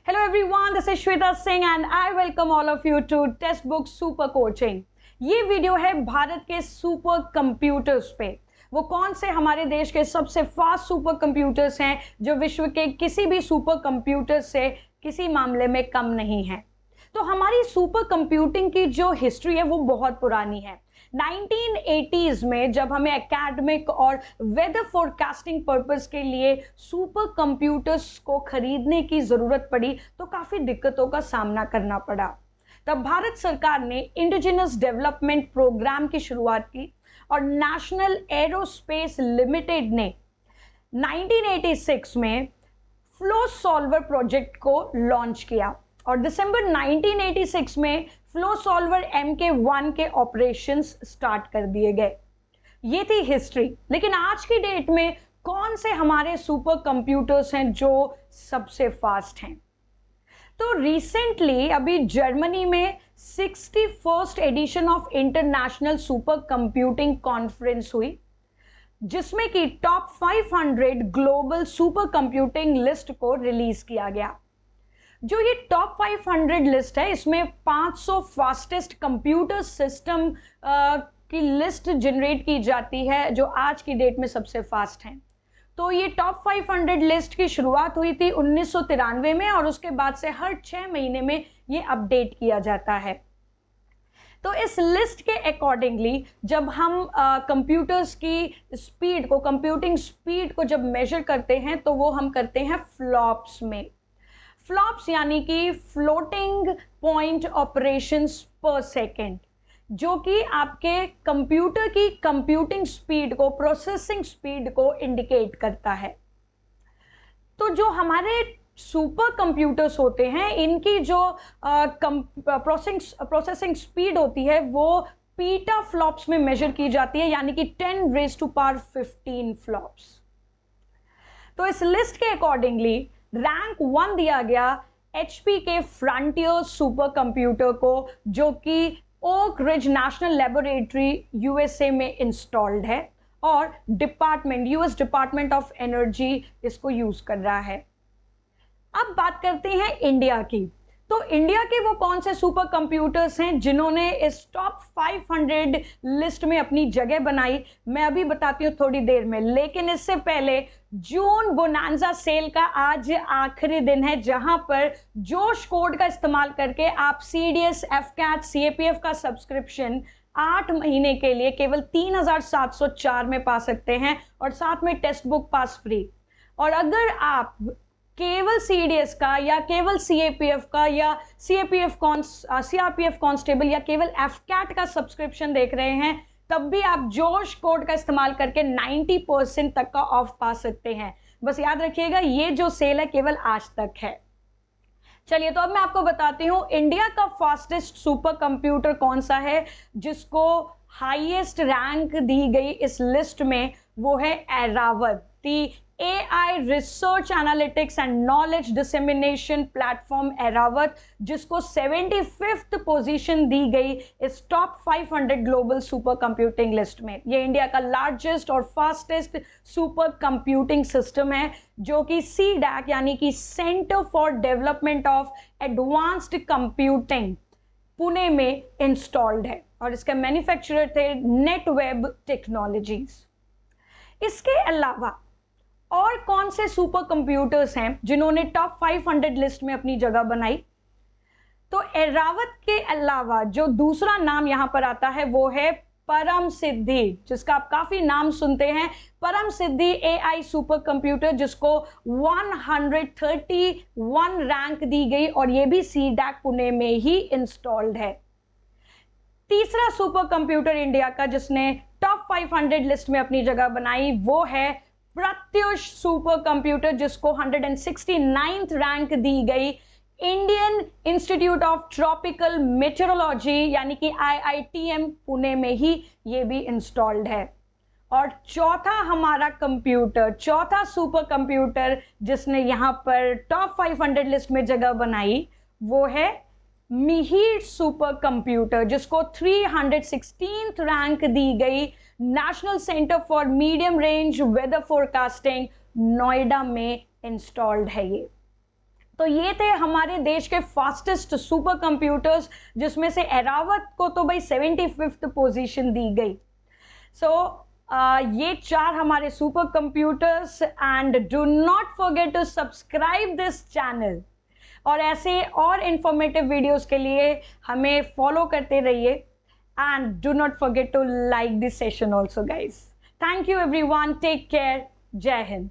Hello everyone, this is Shweta Singh and I welcome all of you to Textbook Super Coaching। ये video है भारत के super computers पे। वो कौन से हमारे देश के सबसे फास्ट सुपर कंप्यूटर्स हैं जो विश्व के किसी भी सुपर कंप्यूटर से किसी मामले में कम नहीं है। तो हमारी सुपर कंप्यूटिंग की जो हिस्ट्री है वो बहुत पुरानी है। 1980s में जब हमें एकेडमिक और वेदर फोरकास्टिंग पर्पस के लिए सुपर कंप्यूटर्स को खरीदने की ज़रूरत पड़ी तो काफ़ी दिक्कतों का सामना करना पड़ा। तब भारत सरकार ने इंडिजिनस डेवलपमेंट प्रोग्राम की शुरुआत की और नेशनल एरोस्पेस लिमिटेड ने 1986 में फ्लो सॉल्वर प्रोजेक्ट को लॉन्च किया और दिसंबर 1986 में फ्लो सॉल्वर MK1 के ऑपरेशंस स्टार्ट कर दिए गए। ये थी हिस्ट्री। लेकिन आज की डेट में कौन से हमारे सुपर कंप्यूटर्स हैं जो सबसे फास्ट हैं? तो रिसेंटली अभी जर्मनी में 61st edition of international super computing conference हुई, जिसमें कि top 500 global super computing list को रिलीज किया गया। जो ये टॉप 500 लिस्ट है, इसमें 500 फास्टेस्ट कंप्यूटर सिस्टम की लिस्ट जनरेट की जाती है जो आज की डेट में सबसे फास्ट हैं। तो ये टॉप 500 लिस्ट की शुरुआत हुई थी 1993 में और उसके बाद से हर 6 महीने में ये अपडेट किया जाता है। तो इस लिस्ट के अकॉर्डिंगली जब हम कंप्यूटर्स की स्पीड को, कंप्यूटिंग स्पीड को जब मेजर करते हैं तो वो हम करते हैं फ्लॉप्स में। फ्लॉप्स यानी कि फ्लोटिंग पॉइंट ऑपरेशंस पर सेकेंड, जो कि आपके कंप्यूटर की कंप्यूटिंग स्पीड को, प्रोसेसिंग स्पीड को इंडिकेट करता है। तो जो हमारे सुपर कंप्यूटर्स होते हैं, इनकी जो प्रोसेसिंग स्पीड होती है वो पीटा फ्लॉप्स में मेजर की जाती है, यानी कि 10⁻15 फ्लॉप्स। तो इस लिस्ट के अकॉर्डिंगली रैंक 1 दिया गया HP के फ्रंटियर सुपर कंप्यूटर को, जो कि Oak Ridge national laboratory USA में इंस्टॉल्ड है और US डिपार्टमेंट ऑफ एनर्जी इसको यूज कर रहा है। अब बात करते हैं इंडिया की। तो इंडिया के वो कौन से सुपर कंप्यूटर्स हैं जिन्होंने इस टॉप 500 लिस्ट में अपनी जगह बनाई, मैं अभी बताती हूँ थोड़ी देर में। लेकिन इससे पहले जून बोनांजा सेल का आज आखिरी दिन है, जहां पर जोश कोड का इस्तेमाल करके आप CDS, FCAT, CAPF का सब्सक्रिप्शन 8 महीने के लिए केवल 3704 में पा सकते हैं और साथ में टेक्स्ट बुक पास फ्री। और अगर आप केवल CDS का या केवल CAPF का या CRPF कांस्टेबल या केवल FCAT का सब्सक्रिप्शन देख रहे हैं, तब भी आप जोश कोड का इस्तेमाल करके 90% तक का ऑफ पा सकते हैं। बस याद रखिएगा, ये जो सेल है केवल आज तक है। चलिए, तो अब मैं आपको बताती हूँ इंडिया का फास्टेस्ट सुपर कंप्यूटर कौन सा है जिसको हाईएस्ट रैंक दी गई इस लिस्ट में। वो है एरावत, दी AI research analytics and knowledge dissemination platform Airavat, जिसको 75th पोजीशन दी गई इस top 500 global super computing list में। ये इंडिया का लार्जेस्ट और फास्टेस्ट सुपर कंप्यूटिंग सिस्टम है, जो कि CDAC यानी कि centre for development of advanced computing Pune में इंस्टॉल्ड है और इसके मैन्युफैक्चरर थे नेटवेब टेक्नोलॉजीज। इसके अलावा और कौन से सुपर कंप्यूटर्स हैं जिन्होंने टॉप 500 लिस्ट में अपनी जगह बनाई? तो एरावत के अलावा जो दूसरा नाम यहां पर आता है वो है परम सिद्धि, जिसका आप काफी नाम सुनते हैं। परम सिद्धि AI सुपर कंप्यूटर, जिसको 131 रैंक दी गई और ये भी CDAC पुणे में ही इंस्टॉल्ड है। तीसरा सुपर कंप्यूटर इंडिया का जिसने टॉप 500 लिस्ट में अपनी जगह बनाई वो है प्रत्युष सुपर कंप्यूटर, जिसको 169th रैंक दी गई Indian institute of tropical metrology यानी कि IITM पुणे में ही ये भी इंस्टॉल्ड है। और चौथा हमारा कंप्यूटर, चौथा सुपर कंप्यूटर जिसने यहाँ पर टॉप 500 लिस्ट में जगह बनाई वो है मिहिर सुपर कंप्यूटर, जिसको 316th रैंक दी गई national centre for medium range weather forecasting Noida में इंस्टॉल्ड है ये। तो ये थे हमारे देश के फास्टेस्ट सुपर कंप्यूटर्स, जिसमें से एरावत को तो भाई 75th पोजीशन दी गई। सो ये 4 हमारे super computers, and do not forget to subscribe this channel, और ऐसे और इंफॉर्मेटिव वीडियोस के लिए हमें फॉलो करते रहिए, and do not forget to like this session also guys. Thank you everyone, take care, Jai Hind.